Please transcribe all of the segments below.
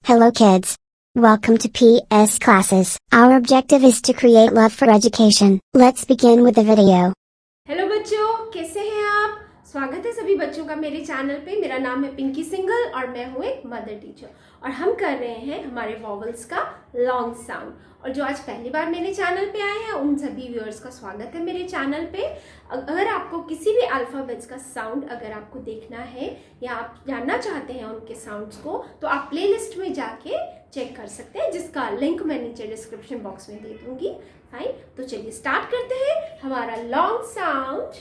Hello kids. Welcome to PS classes. Our objective is to create love for education. Let's begin with the video. Hello बच्चों, कैसे हैं आप? स्वागत है सभी बच्चों का मेरे चैनल पे। मेरा नाम है पिंकी सिंगल और मैं हूँ एक मदर टीचर और हम कर रहे हैं हमारे वॉवल्स का लॉन्ग साउंड। और जो आज पहली बार मेरे चैनल पे आए हैं उन सभी व्यूअर्स का स्वागत है मेरे चैनल पे। अगर आपको किसी भी अल्फाबेट्स का साउंड अगर आपको देखना है या आप जानना चाहते हैं उनके साउंड्स को, तो आप प्लेलिस्ट में जाके चेक कर सकते हैं, जिसका लिंक मैं नीचे डिस्क्रिप्शन बॉक्स में दे दूंगी। फाइन, तो चलिए स्टार्ट करते हैं हमारा लॉन्ग साउंड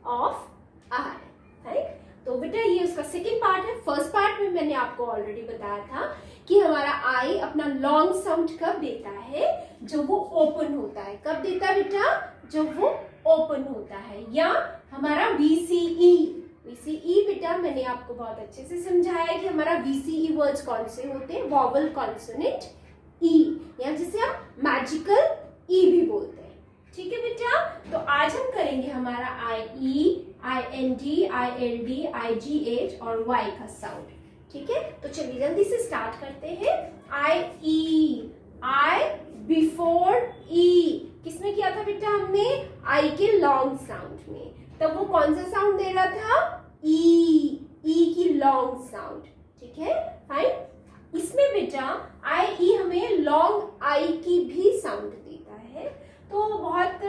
ऑफ आई। तो बेटा ये उसका सेकंड पार्ट है। फर्स्ट पार्ट में मैंने आपको ऑलरेडी बताया था कि हमारा आई अपना लॉन्ग साउंड कब देता है, जब वो ओपन होता है। कब देता है बेटा? जब वो ओपन होता है। या हमारा VCE बेटा मैंने आपको बहुत अच्छे से समझाया है कि हमारा VCE वर्ड्स कौन से होते हैं, वॉवल कॉन्सोनेंट ई, या जिसे हम मैजिकल ई भी बोलते हैं। ठीक है बेटा, तो आज हम करेंगे हमारा IE, IND, ILD, IGH और Y का साउंड। ठीक है, तो चलिए जल्दी से स्टार्ट करते हैं। IE, I बिफोर E किसमें किया था बेटा हमने? I के लॉन्ग साउंड में। तब वो कौन सा साउंड दे रहा था? E की लॉन्ग साउंड। ठीक है, फाइन। इसमें बेटा IE हमें लॉन्ग I की भी साउंड देता है। तो बहुत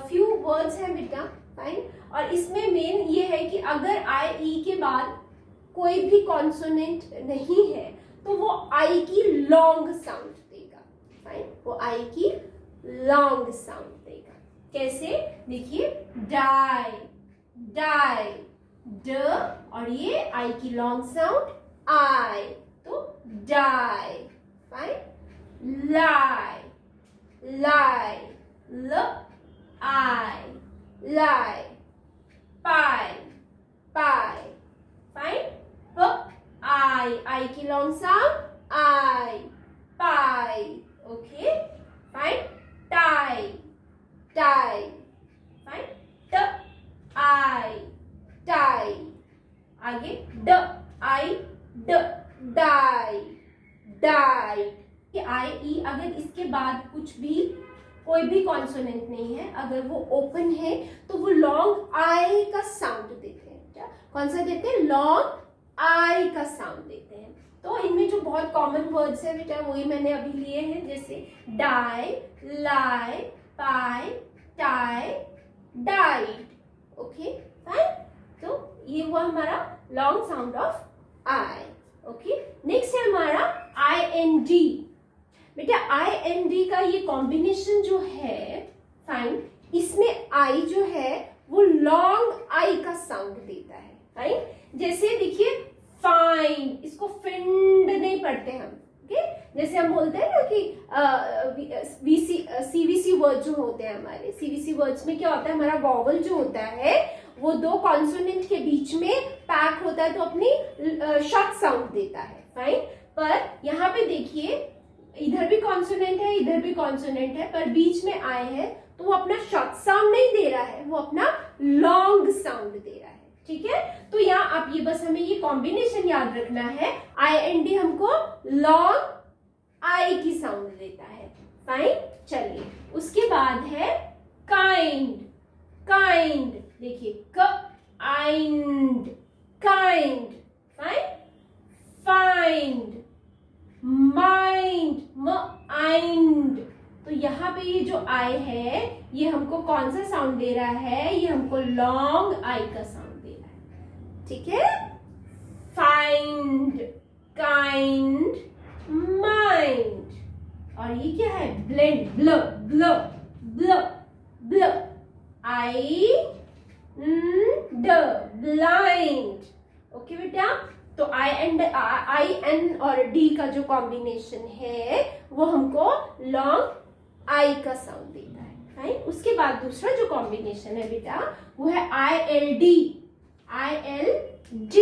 फ्यू वर्ड्स हैं बेटा, फाइन। और इसमें मेन ये है कि अगर IE के बाद कोई भी कॉन्सोनेंट नहीं है तो वो I की लॉन्ग साउंड देगा। फाइन, वो I की लॉन्ग साउंड देगा। कैसे? देखिए, डाई, डाई, ड, और ये I की लॉन्ग साउंड I, तो die. Fine, lie, lie, l, I, lie, pie, pie. Fine, p, I की long sound I, pie. Okay, fine, tie, tie. Fine, t, I, tie. आगे ड, आई, ड, डाई, डाई। IE अगर इसके बाद कुछ भी कोई भी कॉन्सोनेंट नहीं है, अगर वो ओपन है तो वो लॉन्ग आई का साउंड देते हैं। क्या कौन सा देते हैं? लॉन्ग आई का साउंड देते हैं। तो इनमें जो बहुत कॉमन वर्ड्स है बेटा वही मैंने अभी लिए हैं, जैसे डाई, लाई, पाई, टाई, डाइड। Okay, fine. तो ये हुआ हमारा long sound of I. Okay, next है हमारा IND। बेटा IND का ये कॉम्बिनेशन जो है, फाइन, इसमें I जो है वो लॉन्ग आई का साउंड देता है। फाइन, जैसे देखिए फाइन, इसको फिंड नहीं पढ़ते हम। ओके, जैसे हम बोलते हैं ना कि CVC वर्ड जो होते हैं हमारे, CVC वर्ड्स में क्या होता है, हमारा वॉवल जो होता है वो दो कॉन्सोनेंट के बीच में पैक होता है तो अपनी शॉर्ट साउंड देता है। फाइन, पर यहाँ पे देखिए इधर भी कॉन्सोनेंट है, इधर भी कॉन्सोनेंट है, पर बीच में आई है तो वो अपना शॉर्ट साउंड नहीं दे रहा है, वो अपना लॉन्ग साउंड दे रहा है। ठीक है, तो यहाँ आप ये बस हमें ये कॉम्बिनेशन याद रखना है। IND हमको लॉन्ग आई की साउंड देता है। फाइन, चलिए उसके बाद है काइंड। काइंड देखिए, kind, kind. Fine, find, mind, mind. तो यहाँ पे ये जो आई है ये हमको कौन सा साउंड दे रहा है? ये हमको लॉन्ग आई का साउंड दे रहा है। ठीक है, फाइंड, काइंड, माइंड। और ये क्या है? ब्लेंड, ब्ल, ब्ल, ब्ल, ब्ल, आई, ड, ब्लाइंड। ओके बेटा, तो IN और D का जो कॉम्बिनेशन है वो हमको लॉन्ग आई का साउंड देता है। राइट, उसके बाद दूसरा जो कॉम्बिनेशन है बेटा वो है ILD, ILD।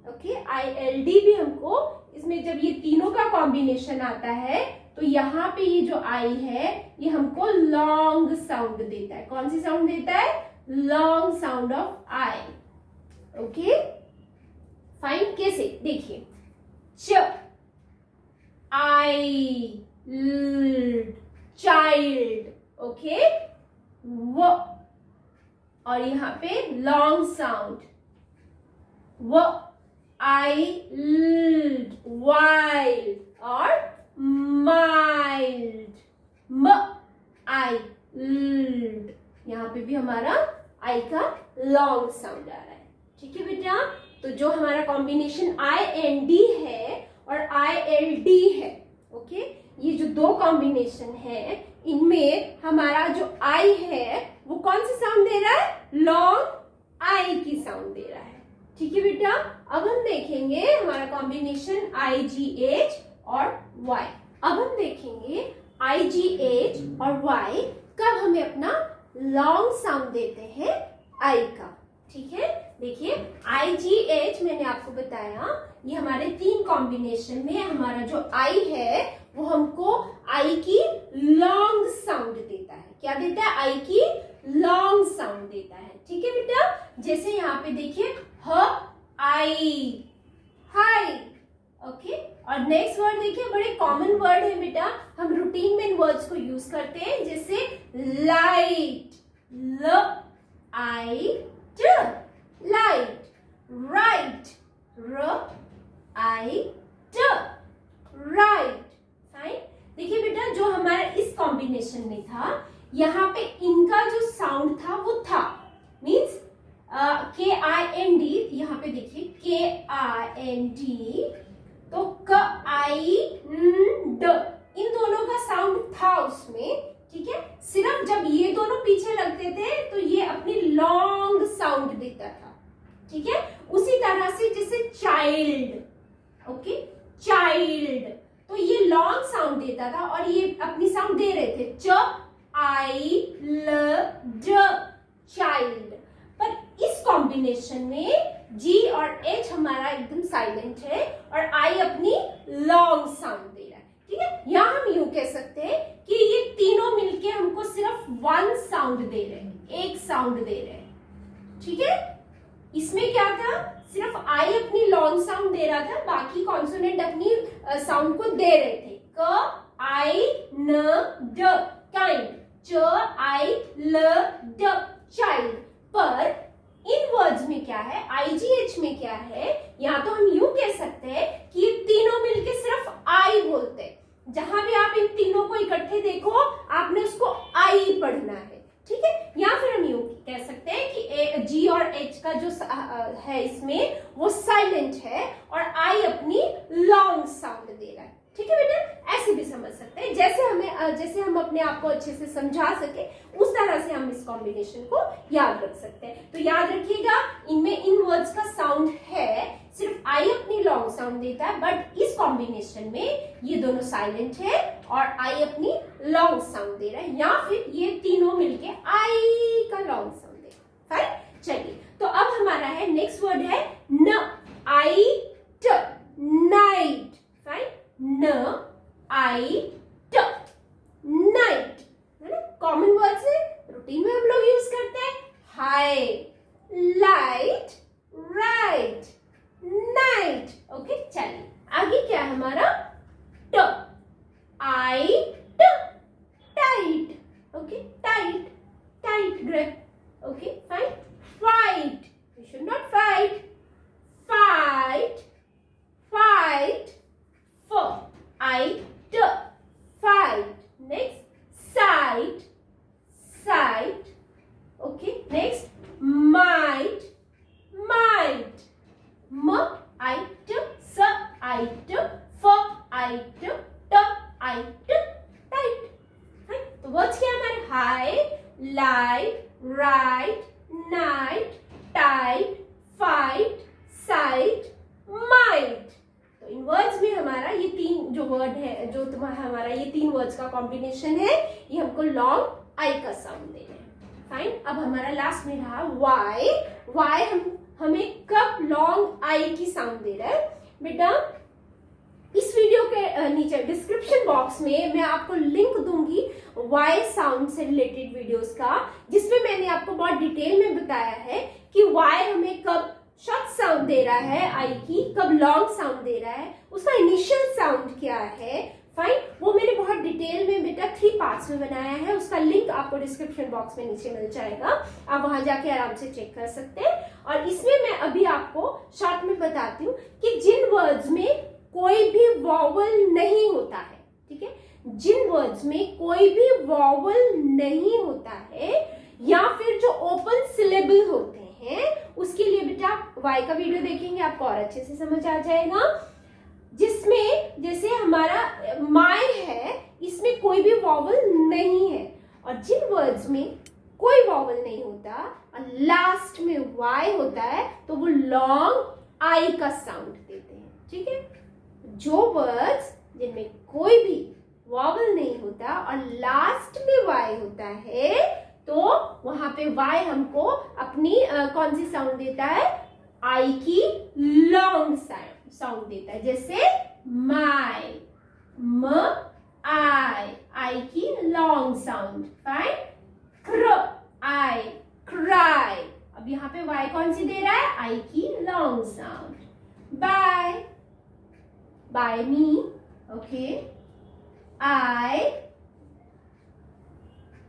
ओके, ILD भी हमको, इसमें जब ये तीनों का कॉम्बिनेशन आता है तो यहाँ पे ये जो आई है ये हमको लॉन्ग साउंड देता है। कौन सी साउंड देता है? Long sound of I. Okay, fine, कैसे? देखिए, च, I, child, ओके, वो, और यहाँ पे लॉन्ग साउंड वो, I, wild और mild, I, यहाँ पे भी हमारा I का लॉन्ग साउंड आ रहा है। ठीक है बेटा, तो जो हमारा कॉम्बिनेशन IND है और ILD है, ओके, ये जो दो कॉम्बिनेशन है इनमें हमारा जो I है वो कौन सी साउंड दे रहा है? लॉन्ग I की साउंड दे रहा है। ठीक है बेटा, अब हम देखेंगे हमारा कॉम्बिनेशन IGH और Y। अब हम देखेंगे IGH और Y कब हमें अपना लॉन्ग साउंड देते हैं I का। ठीक है, देखिए IGH मैंने आपको बताया ये हमारे तीन कॉम्बिनेशन में हमारा जो I है वो हमको I की लॉन्ग साउंड देता है। क्या देता है? I की लॉन्ग साउंड देता है। ठीक है बेटा, जैसे यहाँ पे देखिए ह आई, हाई, ओके। और नेक्स्ट वर्ड देखिए, बड़े कॉमन वर्ड है बेटा, हम रूटीन में इन वर्ड्स को यूज करते हैं, जैसे लाइट, ल आई ट, लाइट, राइट, र आई ट, राइट, फाइन। देखिए बेटा, जो हमारा इस कॉम्बिनेशन में था यहाँ पे इनका जो साउंड था वो था मीन्स KIND, यहाँ पे देखिए KIND, तो क आई ड, इन दोनों का साउंड था उसमें। ठीक है, सिर्फ जब ये दोनों पीछे लगते थे तो ये अपनी लॉन्ग साउंड देता था। ठीक है, उसी तरह से जैसे चाइल्ड, ओके, चाइल्ड, तो ये लॉन्ग साउंड देता था और ये अपनी साउंड दे रहे थे च आई ल ड, चाइल्ड। पर इस कॉम्बिनेशन में G और H हमारा एकदम साइलेंट है और I अपनी लॉन्ग साउंड दे रहा है। ठीक है, यहाँ हम यूं कह सकते हैं कि ये तीनों मिलके हमको सिर्फ वन साउंड दे रहे हैं, एक साउंड दे रहे हैं। ठीक है, इसमें क्या था, सिर्फ I अपनी लॉन्ग साउंड दे रहा था, बाकी कॉन्सोनेंट अपनी साउंड को दे रहे थे। क आई न ड, काइंड, च आई ल ड, चाइल्ड। पर इन वर्ड्स में क्या है, IGH में क्या है, या तो हम यूं कह सकते हैं कि ये तीनों मिलके सिर्फ I बोलते हैं। जहां भी आप इन तीनों को इकट्ठे देखो आपने उसको I पढ़ना है। ठीक है, या फिर हम यूं कह सकते हैं कि G और H का जो है इसमें वो साइलेंट है और I अपनी लॉन्ग साउंड दे रहा है। ठीक है बेटा, ऐसे भी समझ सकते हैं, जैसे हम अपने आप को अच्छे से समझा सके उस तरह से हम इस कॉम्बिनेशन को याद रख सकते हैं। तो याद रखिएगा, इनमें इन वर्ड्स का साउंड है, सिर्फ I अपनी लॉन्ग साउंड देता है, बट इस कॉम्बिनेशन में ये दोनों साइलेंट है और I अपनी लॉन्ग साउंड दे रहा है, या फिर ये तीनों मिलके I का लॉन्ग साउंड दे रहा है। फाइन, चलिए, तो अब हमारा है नेक्स्ट वर्ड है न आई ट, नाइट। फाइन, न आई ट, नाइट, है ना, कॉमन वर्ड्स है, रूटीन में हम लोग यूज करते हैं। High, light, right, night, okay. चलिए आगे क्या है हमारा, T I T, tight, okay, tight, tight grip, okay, fine. Fight, we should not fight, fight, fight, fight, fight. Next, sight, sight. Okay. Next, might, might. Might, sight, fight, tight. Right? तो words क्या हमारे, high, light, right, night, tight, fight, site, might. तो इन words में हमारा ये तीन जो word है, जो तुम्हारा हमारा ये तीन वर्ड्स का कॉम्बिनेशन है, ये हमको लॉन्ग आई का साउंड दे रहे हैं। फाइन, अब हमारा लास्ट में रहा वाई। वाई हमें कब लॉन्ग आई की साउंड दे रहा है बेटा, इस वीडियो के नीचे डिस्क्रिप्शन बॉक्स में मैं आपको लिंक दूंगी वाई साउंड से रिलेटेड वीडियोस का, जिसमें मैंने आपको बहुत डिटेल में बताया है कि वाई हमें कब शॉर्ट साउंड दे रहा है आई की, कब लॉन्ग साउंड दे रहा है, उसका इनिशियल साउंड क्या है, फाइन। वो मैंने बहुत डिटेल में बेटा 3 पार्ट्स में बनाया है, उसका लिंक आपको डिस्क्रिप्शन बॉक्स में नीचे मिल जाएगा, आप वहां जाके आराम से चेक कर सकते हैं। और इसमें मैं अभी आपको शॉर्ट में बताती हूँ कि जिन वर्ड्स में कोई भी वॉवल नहीं होता है, ठीक है, जिन वर्ड्स में कोई भी वॉवल नहीं होता है या फिर जो ओपन सिलेबल होते हैं, उसके लिए बेटा वाई का वीडियो देखेंगे, आपको और अच्छे से समझ आ जाएगा। जिसमें जैसे हमारा माय है, इसमें कोई भी वॉवल नहीं है, और जिन वर्ड्स में कोई वॉवल नहीं होता और लास्ट में वाई होता है तो वो लॉन्ग आई का साउंड देते हैं, ठीक है। जो वर्ड्स जिनमें कोई भी वॉवल नहीं होता और लास्ट में वाई होता है तो वहां पे वाई हमको अपनी कौन सी साउंड देता है, आई की लॉन्ग साउंड देता है। जैसे माय, म आई की लॉन्ग साउंड, फाइन। क्र आई, क्राई, अब यहाँ पे वाई कौन सी दे रहा है, आई की long sound. By, by me, okay, I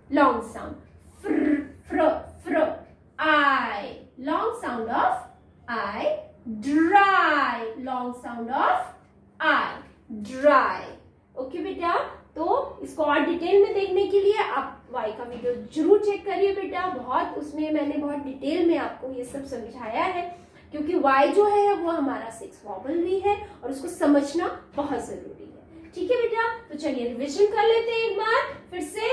long sound. Fr I, long sound of I. Dry, long sound of I, dry. Okay बेटा, तो इसको और डिटेल में देखने के लिए आप वाई का वीडियो जरूर चेक करिए बेटा, बहुत उसमें मैंने बहुत डिटेल में आपको ये सब समझाया है, क्योंकि वाई जो है वो हमारा 6 वॉवल भी है और उसको समझना बहुत जरूरी है, ठीक है बेटा। तो चलिए रिविजन कर लेते हैं एक बार फिर से।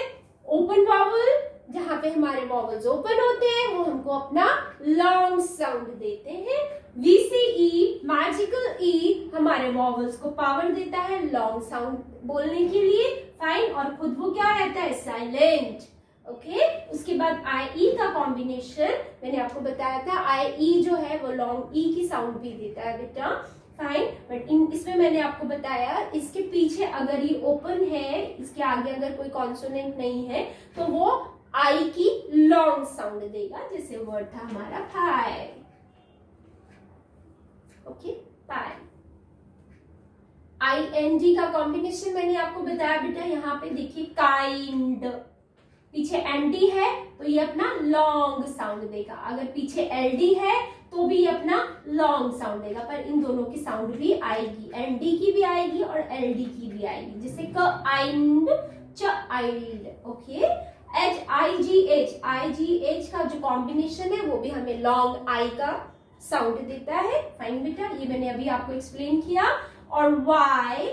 ओपन वॉवल, जहां पे हमारे वॉवल्स ओपन होते हैं वो हमको अपना लॉन्ग साउंड देते हैं। VCE, मैजिकल ई, हमारे वॉवल्स को पावर देता है लॉन्ग साउंड बोलने के लिए, फाइन। और खुद वो क्या रहता है, साइलेंट, ओके। उसके बाद IE का कॉम्बिनेशन मैंने आपको बताया था, IE जो है वो लॉन्ग ई की साउंड भी देता है बेटा, फाइन। बट इसमें मैंने आपको बताया इसके पीछे अगर ये ओपन है, इसके आगे अगर कोई कॉन्सोनेंट नहीं है तो वो आई की लॉन्ग साउंड देगा। जैसे वर्ड था हमारा पाई, ओके, पाई। ING का कॉम्बिनेशन मैंने आपको बताया बेटा, यहाँ पे देखिए काइंड, पीछे एनडी है तो ये अपना लॉन्ग साउंड देगा, अगर पीछे एलडी है तो भी ये अपना लॉन्ग साउंड देगा, पर इन दोनों की साउंड भी आएगी, एनडी की भी आएगी और एलडी की भी आएगी। जैसे काइंड, चाइल्ड, ओके। IGH का जो कॉम्बिनेशन है वो भी हमें लॉन्ग आई का साउंड देता है, फाइन बेटा, ये मैंने अभी आपको एक्सप्लेन किया। और वाई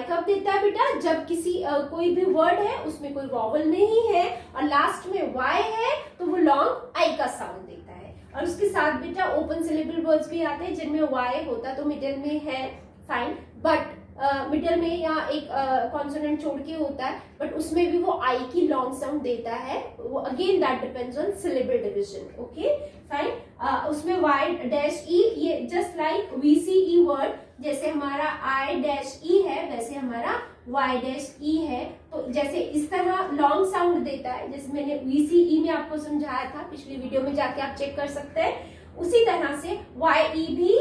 कब देता है बेटा, जब किसी कोई भी वर्ड है उसमें कोई वॉवल नहीं है और लास्ट में वाई है तो वो लॉन्ग आई का साउंड देता है। और उसके साथ बेटा ओपन सिलेबल वर्ड्स भी आते हैं जिनमें वाई होता तो मिडिल में है, फाइन, बट मिडिल में या एक कॉन्सोनेंट छोड़ के होता है, बट उसमें भी वो आई की लॉन्ग साउंड देता है, वो again that depends on syllable division, okay, fine. उसमें वाई डैश ई, ये जस्ट लाइक VCE वर्ड, जैसे हमारा I डैश ई है वैसे हमारा Y डैश ई है, तो जैसे इस तरह लॉन्ग साउंड देता है, जैसे मैंने VCE में आपको समझाया था, पिछली वीडियो में जाके आप चेक कर सकते हैं। उसी तरह से YE भी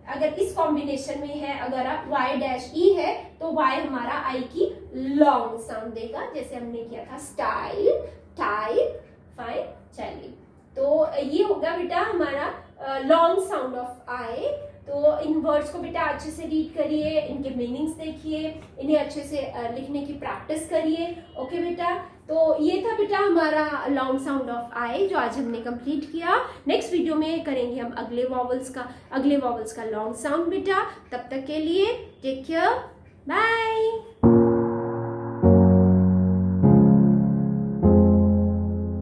अगर इस कॉम्बिनेशन में है, अगर आप Y डैश ई है तो Y हमारा I की लॉन्ग साउंड देगा, जैसे हमने किया था स्टाइल, टाइप, फाइन। चलिए, तो ये होगा बेटा हमारा लॉन्ग साउंड ऑफ I। तो इन वर्ड्स को बेटा अच्छे से रीड करिए, इनके मीनिंग्स देखिए, इन्हें अच्छे से लिखने की प्रैक्टिस करिए, ओके बेटा। तो ये था बेटा हमारा लॉन्ग साउंड ऑफ आई जो आज हमने कंप्लीट किया। नेक्स्ट वीडियो में करेंगे हम अगले वॉवल्स का लॉन्ग साउंड बेटा। तब तक के लिए टेक केयर, बाय।